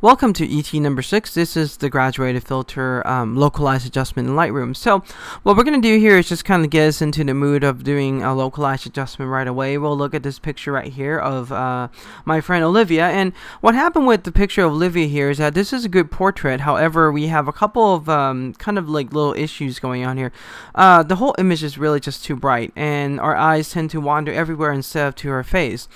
Welcome to ET number 6. This is the graduated filter localized adjustment in Lightroom. So what we're going to do here is just kind of get us into the mood of doing a localized adjustment right away. We'll look at this picture right here of my friend Olivia. And what happened with the picture of Olivia here is that this is a good portrait. However, we have a couple of kind of like little issues going on here. The whole image is really just too bright, and our eyes tend to wander everywhere instead of to her face.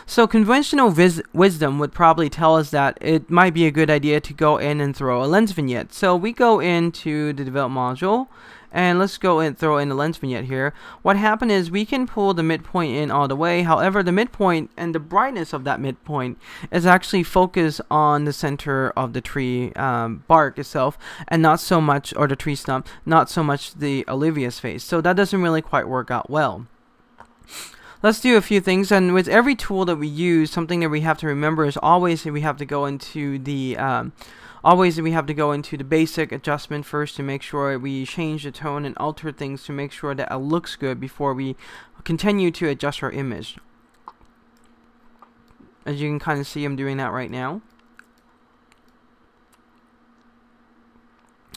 So conventional wisdom would probably tell us that it might be a good idea to go in and throw a lens vignette. So we go into the develop module, and let's go and throw in a lens vignette here. What happened is we can pull the midpoint in all the way. However, the midpoint and the brightness of that midpoint is actually focused on the center of the tree bark itself, and not so much, or the tree stump, not so much the Olivia's face. So that doesn't really quite work out well. Let's do a few things, and with every tool that we use, something that we have to remember is always that we have to go into the basic adjustment first to make sure we change the tone and alter things to make sure that it looks good before we continue to adjust our image. As you can kind of see, I'm doing that right now.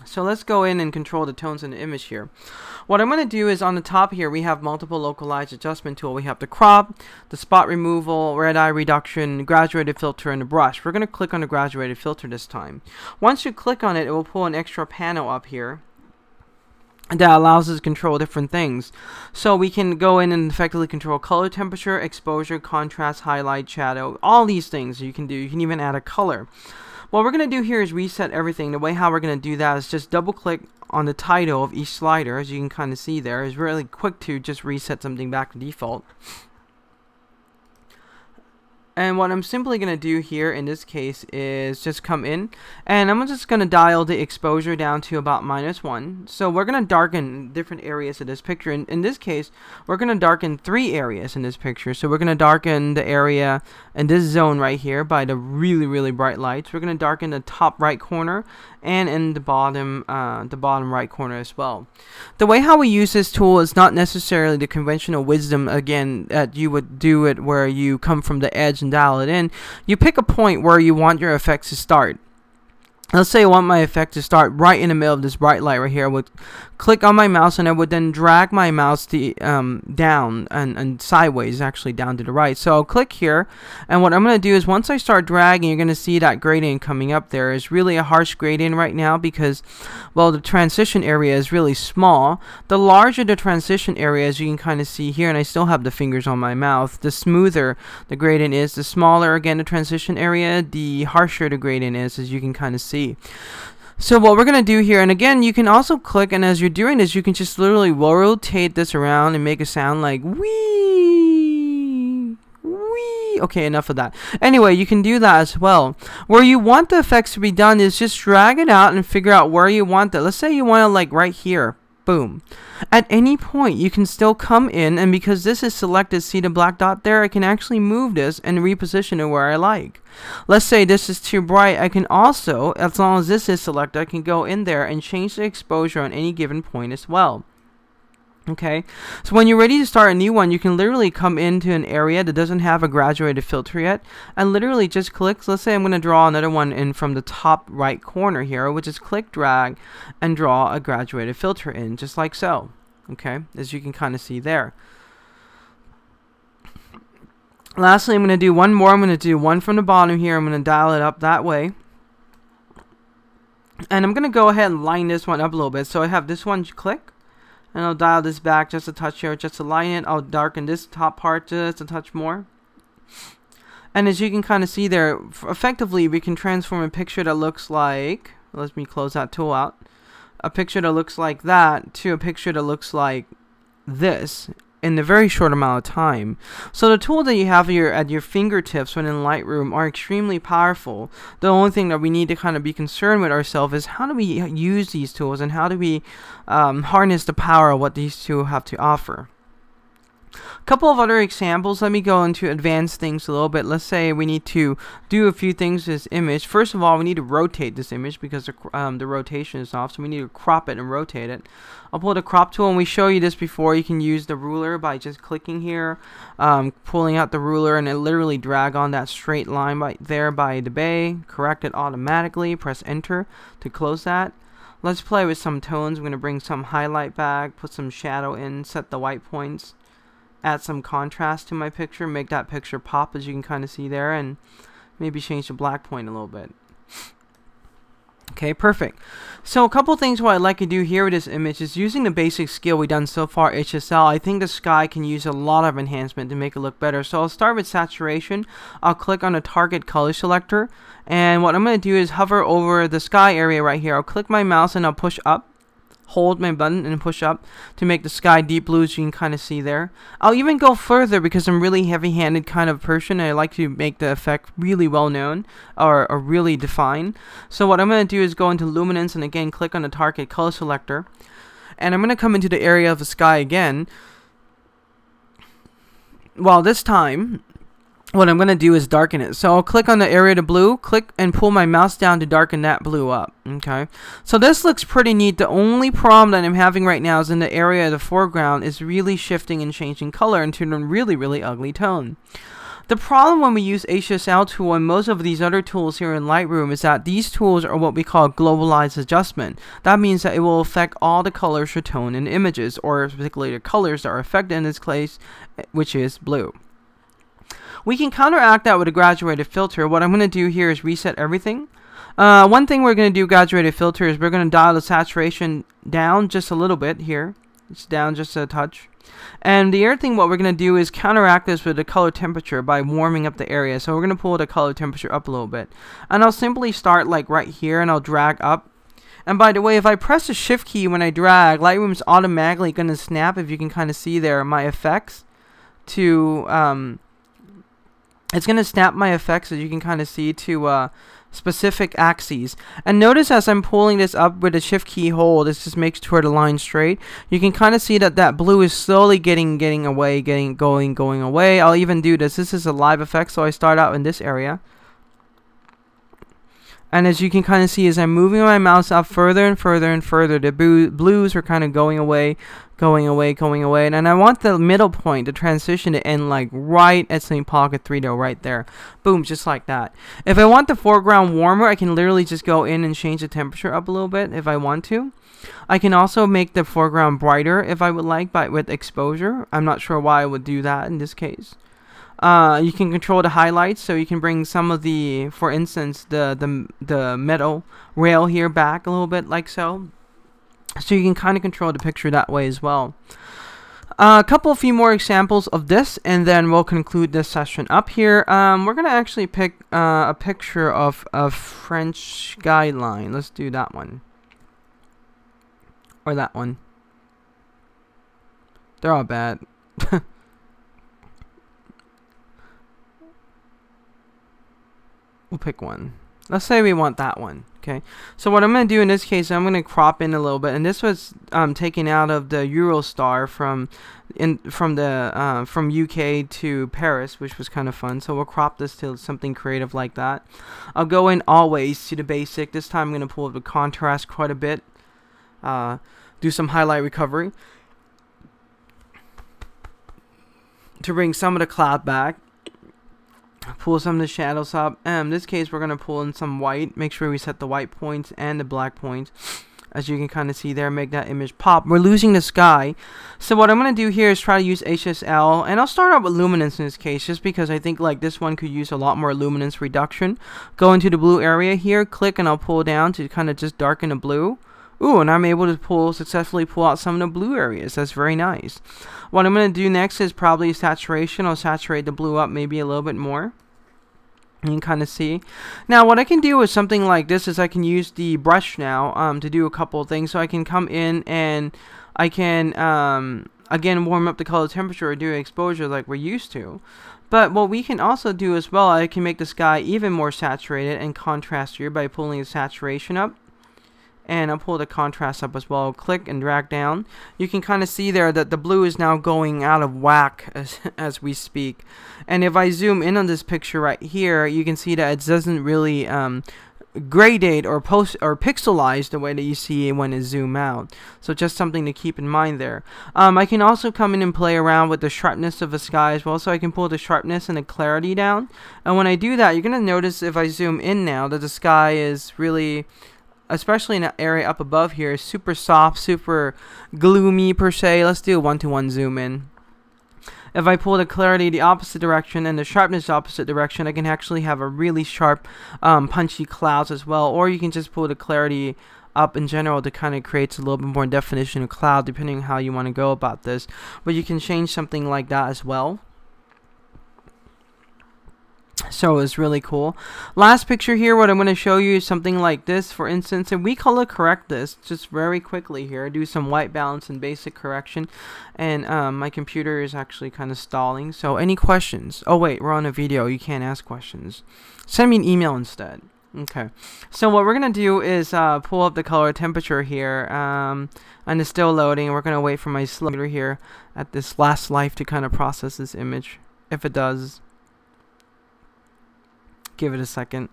So let's go in and control the tones in the image here. What I'm going to do is on the top here we have multiple localized adjustment tool. We have the crop, the spot removal, red eye reduction, graduated filter, and the brush. We're going to click on the graduated filter this time. Once you click on it, it will pull an extra panel up here that allows us to control different things. So we can go in and effectively control color temperature, exposure, contrast, highlight, shadow, all these things you can do. You can even add a color. What we're going to do here is reset everything. The way how we're going to do that is just double click on the title of each slider. As you can kind of see there, it's really quick to just reset something back to default. And what I'm simply going to do here in this case is just come in, and I'm just going to dial the exposure down to about -1. So we're going to darken different areas of this picture. In this case, we're going to darken 3 areas in this picture. So we're going to darken the area in this zone right here by the really bright lights. We're going to darken the top right corner and in the bottom right corner as well. The way how we use this tool is not necessarily the conventional wisdom, again, that you would do it where you come from the edge and dial it in. You pick a point where you want your effects to start. Let's say I want my effect to start right in the middle of this bright light right here. I would click on my mouse, and I would then drag my mouse down and sideways, actually down to the right. So I'll click here, and what I'm going to do is once I start dragging, you're going to see that gradient coming up there. It's really a harsh gradient right now because, well, the transition area is really small. The larger the transition area, as you can kind of see here, and I still have the fingers on my mouth, the smoother the gradient is. The smaller, again, the transition area, the harsher the gradient is, as you can kind of see. So what we're going to do here, and again, you can also click, and as you're doing this, you can just literally rotate this around and make it sound like wee, wee. Okay, enough of that. Anyway, you can do that as well. Where you want the effects to be done is just drag it out and figure out where you want that. Let's say you want it like right here. Boom. At any point, you can still come in, and because this is selected, see the black dot there? I can actually move this and reposition it where I like. Let's say this is too bright. I can also, as long as this is selected, I can go in there and change the exposure on any given point as well. Okay, so when you're ready to start a new one, you can literally come into an area that doesn't have a graduated filter yet, and literally just click. Let's say I'm going to draw another one in from the top right corner here, which is click, drag, and draw a graduated filter in, just like so. Okay, as you can kind of see there. Lastly, I'm going to do one more. I'm going to do one from the bottom here. I'm going to dial it up that way. And I'm going to go ahead and line this one up a little bit. So I have this one, click. And I'll dial this back just a touch here, just to line it. I'll darken this top part just a touch more. And as you can kind of see there, effectively we can transform a picture that looks like, let me close that tool out, a picture that looks like that to a picture that looks like this in a very short amount of time. So the tool that you have at your fingertips when in Lightroom are extremely powerful. The only thing that we need to kind of be concerned with ourselves is how do we use these tools, and how do we harness the power of what these two have to offer. A couple of other examples. Let me go into advanced things a little bit. Let's say we need to do a few things to this image. First of all, we need to rotate this image because the rotation is off, so we need to crop it and rotate it. I'll pull the crop tool, and we show you this before. You can use the ruler by just clicking here, pulling out the ruler, and it literally drag on that straight line right there by the bay. Correct it automatically. Press enter to close that. Let's play with some tones. I'm going to bring some highlight back, put some shadow in, set the white points, add some contrast to my picture, make that picture pop, as you can kind of see there, and maybe change the black point a little bit. Okay, perfect. So a couple things what I'd like to do here with this image is using the basic skill we've done so far, HSL. I think the sky can use a lot of enhancement to make it look better. So I'll start with saturation. I'll click on the target color selector, and what I'm going to do is hover over the sky area right here. I'll click my mouse and I'll push up. Hold my button and push up to make the sky deep blue, as you can kind of see there. I'll even go further because I'm really heavy-handed kind of person, and I like to make the effect really well known or really defined. So what I'm going to do is go into luminance and again click on the target color selector, and I'm going to come into the area of the sky again. Well, this time what I'm going to do is darken it. So I'll click on the area to blue, click and pull my mouse down to darken that blue up. Okay, so this looks pretty neat. The only problem that I'm having right now is in the area of the foreground is really shifting and changing color into a really, really ugly tone. The problem when we use HSL tool and most of these other tools here in Lightroom is that these tools are what we call globalized adjustment. That means that it will affect all the colors or tone in images, or particularly the colors that are affected in this case, which is blue. We can counteract that with a graduated filter. What I'm going to do here is reset everything. One thing we're going to do graduated filter is we're going to dial the saturation down just a little bit here. It's down just a touch. And the other thing what we're going to do is counteract this with the color temperature by warming up the area. So we're going to pull the color temperature up a little bit. And I'll simply start like right here and I'll drag up. And by the way, if I press the shift key when I drag, Lightroom's automatically going to snap, if you can kind of see there, my effects to... it's going to snap my effects, as you can kind of see, to specific axes. And notice as I'm pulling this up with the shift key hold, this just makes sure the line straight. You can kind of see that that blue is slowly going away. I'll even do this. This is a live effect, so I start out in this area. And as you can kind of see, as I'm moving my mouse up further and further and further, the blues are kind of going away. And I want the middle point, the transition, to end like right at St. Paul Cathedral right there. Boom, just like that. If I want the foreground warmer, I can literally just go in and change the temperature up a little bit if I want to. I can also make the foreground brighter if I would like, with exposure. I'm not sure why I would do that in this case. You can control the highlights, so you can bring some of the, for instance, the metal rail here back a little bit, like so. So you can kind of control the picture that way as well. A few more examples of this, and then we'll conclude this session up here. We're gonna actually pick a picture of a French skyline. Let's do that one, or that one. They're all bad. We'll pick one. Let's say we want that one. Okay. So what I'm going to do in this case, I'm going to crop in a little bit, and this was taken out of the Eurostar from UK to Paris, which was kind of fun. So we'll crop this to something creative like that. I'll go in always to the basic. This time I'm going to pull up the contrast quite a bit. Do some highlight recovery to bring some of the cloud back. Pull some of the shadows up. In this case, we're going to pull in some white. Make sure we set the white points and the black points. As you can kind of see there, make that image pop. We're losing the sky. So what I'm going to do here is try to use HSL. And I'll start out with luminance in this case, just because I think like this one could use a lot more luminance reduction. Go into the blue area here, click, and I'll pull down to kind of just darken the blue. Ooh, and I'm able to successfully pull out some of the blue areas. That's very nice. What I'm going to do next is probably saturation. I'll saturate the blue up maybe a little bit more. You can kind of see. Now, what I can do with something like this is I can use the brush now to do a couple of things. So I can come in and I can, again, warm up the color temperature or do exposure like we're used to. But what we can also do as well, I can make the sky even more saturated and contrastier by pulling the saturation up. and I'll pull the contrast up as well. Click and drag down. You can kind of see there that the blue is now going out of whack as we speak. And if I zoom in on this picture right here, you can see that it doesn't really gradate or pixelize the way that you see when it zoom out. So just something to keep in mind there. I can also come in and play around with the sharpness of the sky as well. So I can pull the sharpness and the clarity down. And when I do that, you're going to notice if I zoom in now that the sky is really, especially in that area up above here, is super soft, super gloomy per se. Let's do a 1-to-1 zoom in. If I pull the clarity the opposite direction and the sharpness the opposite direction, I can actually have a really sharp, punchy clouds as well. Or you can just pull the clarity up in general to kind of create a little bit more definition of cloud, depending on how you want to go about this. But you can change something like that as well. So it's really cool. Last picture here, what I'm going to show you is something like this. For instance, if we color correct this just very quickly here, do some white balance and basic correction, and my computer is actually kind of stalling. So any questions? Oh wait, we're on a video, you can't ask questions. Send me an email instead. Okay, so what we're going to do is pull up the color temperature here, and it's still loading. We're going to wait for my slider here at this last life to kind of process this image, if it does. Give it a second.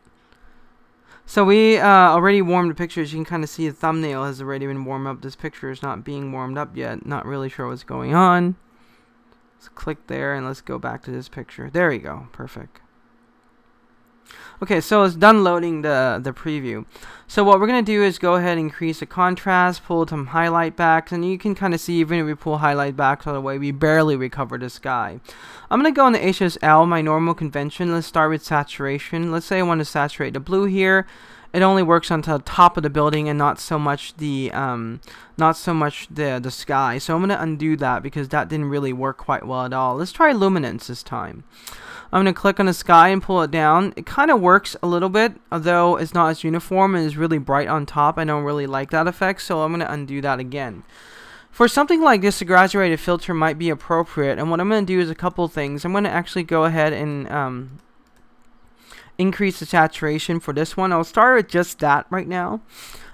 So we already warmed the pictures. You can kind of see the thumbnail has already been warmed up. This picture is not being warmed up yet. Not really sure what's going on. Let's click there and let's go back to this picture. There we go. Perfect. Okay, so it's done loading the preview. So what we're going to do is go ahead and increase the contrast, pull some highlight backs, and you can kind of see even if we pull highlight backs all the way, we barely recover the sky. I'm going to go into HSL, my normal convention. Let's start with saturation. Let's say I want to saturate the blue here. It only works on the top of the building and not so much the sky. So I'm going to undo that because that didn't really work quite well at all. Let's try luminance this time. I'm going to click on the sky and pull it down. It kind of works a little bit, although it's not as uniform and is really bright on top. I don't really like that effect, so I'm going to undo that again. For something like this, a graduated filter might be appropriate, and what I'm going to do is a couple things. I'm going to actually go ahead and increase the saturation for this one. I'll start with just that right now.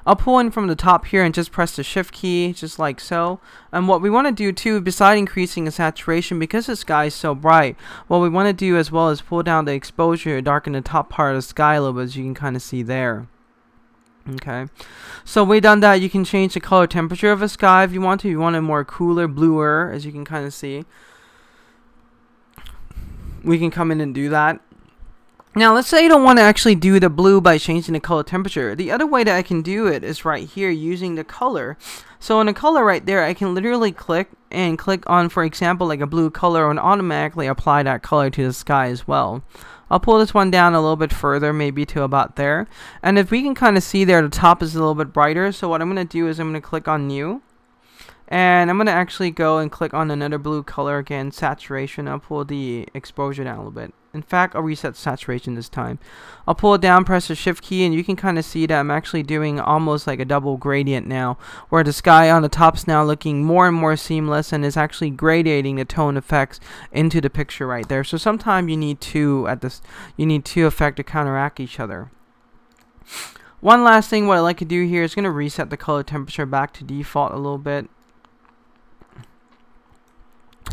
I'll pull in from the top here and just press the shift key, just like so. And what we want to do too, besides increasing the saturation, because the sky is so bright, what we want to do as well is pull down the exposure, darken the top part of the sky a little bit, as you can kind of see there. Okay, so we've done that. You can change the color temperature of the sky if you want to. You want it more cooler, bluer, as you can kind of see. We can come in and do that. Now, let's say you don't want to actually do the blue by changing the color temperature. The other way that I can do it is right here using the color. So in the color right there, I can literally click on, for example, like a blue color and automatically apply that color to the sky as well. I'll pull this one down a little bit further, maybe to about there. And if we can kind of see there, the top is a little bit brighter. So what I'm going to do is I'm going to click on new. And I'm going to actually go and click on another blue color again, saturation. I'll pull the exposure down a little bit. In fact, I'll reset saturation this time. I'll pull it down, press the shift key, and you can kind of see that I'm actually doing almost like a double gradient now, where the sky on the top is now looking more and more seamless and is actually gradating the tone effects into the picture right there. So sometimes you need two effects to counteract each other. One last thing, what I like to do here is going to reset the color temperature back to default a little bit.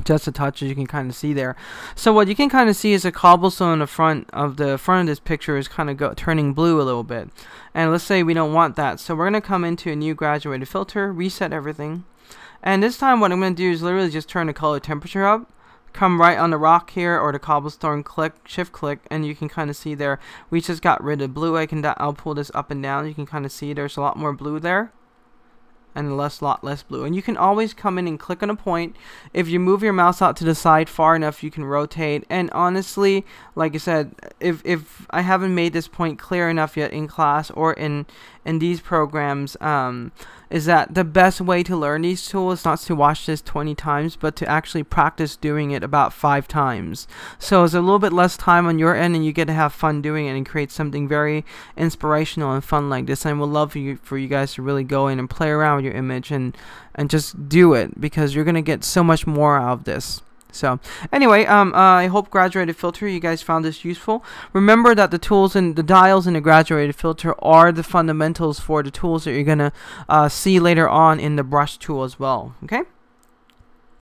Just a touch, as you can kind of see there. So what you can kind of see is a cobblestone in the front of this picture is kind of turning blue a little bit. And let's say we don't want that. So we're going to come into a new graduated filter, reset everything. And this time what I'm going to do is literally just turn the color temperature up. Come right on the rock here or the cobblestone, shift click, and you can kind of see there we just got rid of blue. I'll pull this up and down. You can kind of see there's a lot more blue there. And a lot less blue. And you can always come in and click on a point. If you move your mouse out to the side far enough, you can rotate. And honestly, like I said, if I haven't made this point clear enough yet in class or in these programs, is that the best way to learn these tools is not to watch this 20 times, but to actually practice doing it about 5 times. So it's a little bit less time on your end, and you get to have fun doing it and create something very inspirational and fun like this. And I would love for you guys to really go in and play around with your image and just do it, because you're going to get so much more out of this. So anyway, I hope graduated filter you guys found this useful. Remember that the tools and the dials in the graduated filter are the fundamentals for the tools that you're gonna see later on in the brush tool as well. Okay.